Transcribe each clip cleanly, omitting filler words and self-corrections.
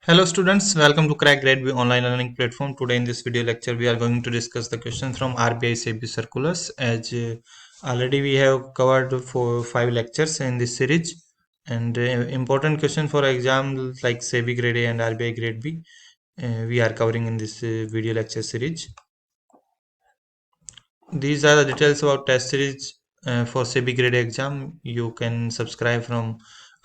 Hello students, welcome to Crack Grade B online learning platform. Today in this video lecture we are going to discuss the questions from RBI SEBI circulars. As already we have covered for 5 lectures in this series, and important question for exam like SEBI Grade A and RBI Grade B we are covering in this video lecture series. These are the details about test series for SEBI Grade A exam. You can subscribe from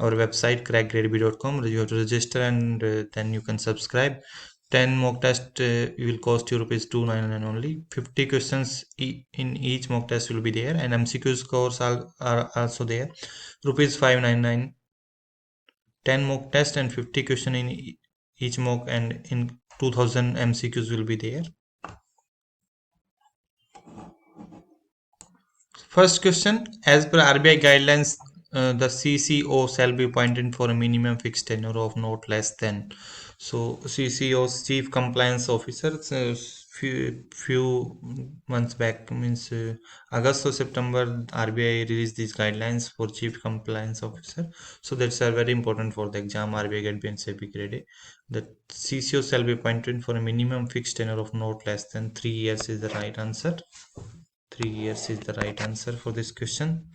our website crackgradeb.com. You have to register and then you can subscribe. 10 mock test will cost you rupees 299 only. 50 questions in each mock test will be there, and MCQ scores are also there. Rupees 599. 10 mock test and 50 question in each mock, and in 2000 MCQs will be there. First question, as per RBI guidelines, the CCO shall be appointed for a minimum fixed tenure of not less than. So CCO's Chief Compliance Officer, few months back, means August or September, RBI released these guidelines for Chief Compliance Officer. So that's very important for the exam RBI Grade B and SEBI Grade A. The CCO shall be appointed for a minimum fixed tenure of not less than 3 years is the right answer. 3 years is the right answer for this question.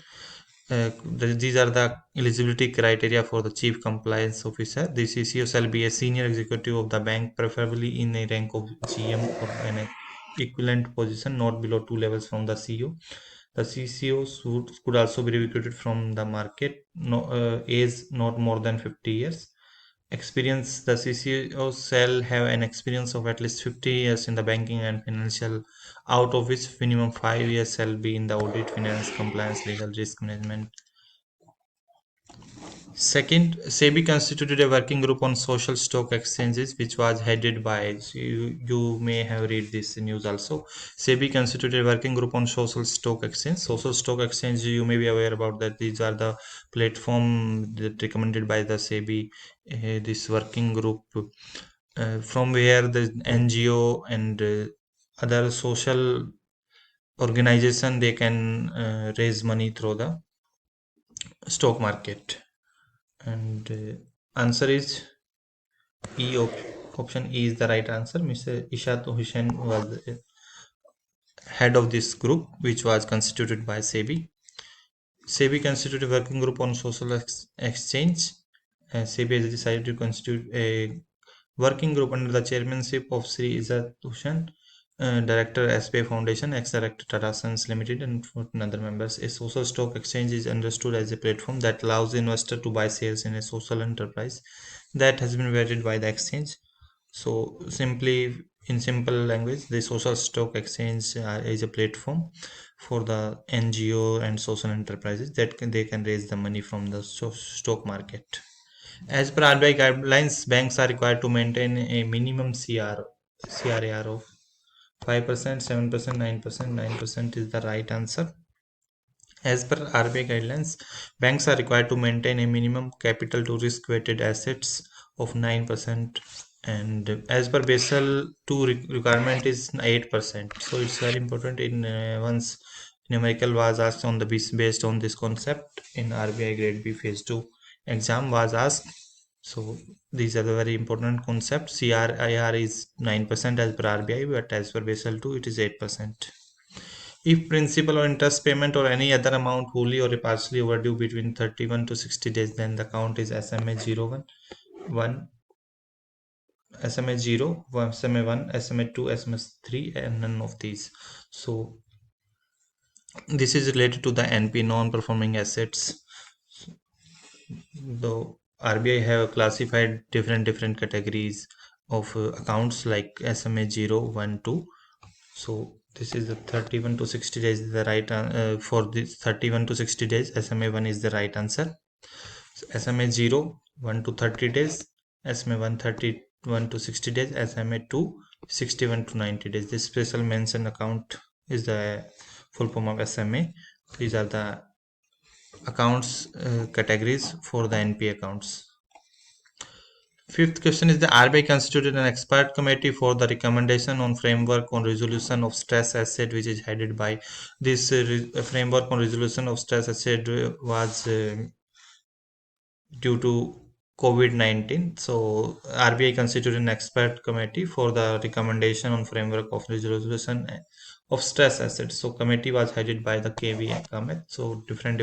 These are the eligibility criteria for the Chief Compliance Officer. The CCO shall be a senior executive of the bank, preferably in a rank of GM or an equivalent position, not below 2 levels from the CEO. The CCO could also be recruited from the market, age not more than 50 years. Experience, the CCO shall have an experience of at least 50 years in the banking and financial, out of which minimum 5 years shall be in the audit, finance, compliance, legal, risk management. Second, SEBI constituted a working group on social stock exchanges, which was headed by, you may have read this news also. SEBI constituted a working group on social stock exchange. Social stock exchange, you may be aware about that. These are the platform that recommended by the SEBI, this working group, from where the NGO and other social organization, they can raise money through the stock market. And answer is E. Option E is the right answer. Mr. Ishat Hussain was head of this group, which was constituted by SEBI. SEBI constituted a working group on social exchange. SEBI has decided to constitute a working group under the chairmanship of Sri Ishat Hussain, Director SBI Foundation, ex-Director Tata Sons Limited, and 14 other members. A social stock exchange is understood as a platform that allows the investor to buy shares in a social enterprise that has been vetted by the exchange. So simply, in simple language, the social stock exchange is a platform for the NGO and social enterprises that they can raise the money from the stock market. As per RBI guidelines, banks are required to maintain a minimum CRAR of 5%, 7%, 9%. 9% is the right answer. As per RBI guidelines, banks are required to maintain a minimum capital to risk weighted assets of 9%, and as per Basel 2 requirement is 8%. So it's very important. In once numerical was asked on the based on this concept in RBI Grade B Phase 2 exam was asked. So these are the very important concepts. CRIR is 9% as per RBI, but as per Basel 2 it is 8%. If principal or interest payment or any other amount wholly or partially overdue between 31 to 60 days, then the count is SMA 01, SMA 0, SMA 1, SMA 2, SMA 3, and none of these. So this is related to the NP, non-performing assets. The RBI have classified different categories of accounts like SMA 0, 1, 2. So this is the 31 to 60 days is the right for this 31 to 60 days. SMA 1 is the right answer. So SMA 0, 1 to 30 days. SMA 1, 31 to 60 days. SMA 2, 61 to 90 days. This special mention account is the full form of SMA. These are the accounts categories for the NP accounts. Fifth question is, the RBI constituted an expert committee for the recommendation on framework on resolution of stress asset, which is headed by this framework on resolution of stress asset was due to COVID-19. So RBI constituted an expert committee for the recommendation on framework of resolution of stress assets. So committee was headed by the KV Ahmed. So different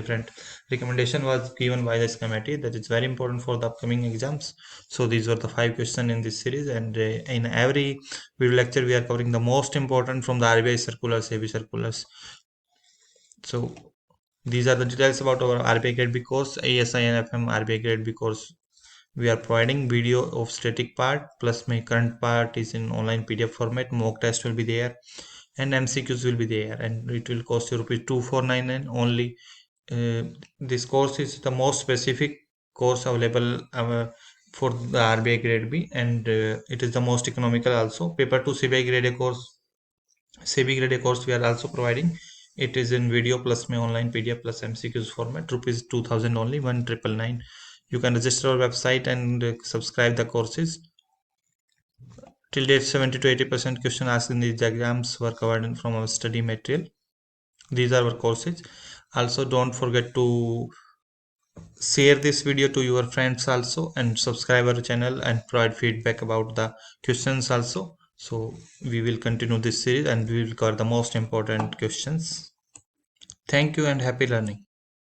recommendation was given by this committee that is very important for the upcoming exams. So these were the 5 questions in this series, and in every video lecture we are covering the most important from the RBI circulars, SEBI circulars. So these are the details about our RBI Grade B course, ASI and FM RBI Grade B course. We are providing video of static part plus my current part is in online PDF format. Mock test will be there and MCQs will be there, and it will cost you rupees 2499 only. This course is the most specific course available for the RBI Grade B, and it is the most economical also. Paper 2 CBI Grade A course, SEBI Grade A course we are also providing. It is in video plus my online PDF plus MCQs format, rupees 2000 only, 1999. You can register our website and subscribe the courses. Till date, 70 to 80% question asked in these exams were covered from our study material. These are our courses. Also, don't forget to share this video to your friends also, and subscribe our channel and provide feedback about the questions also. So we will continue this series and we will cover the most important questions. Thank you and happy learning.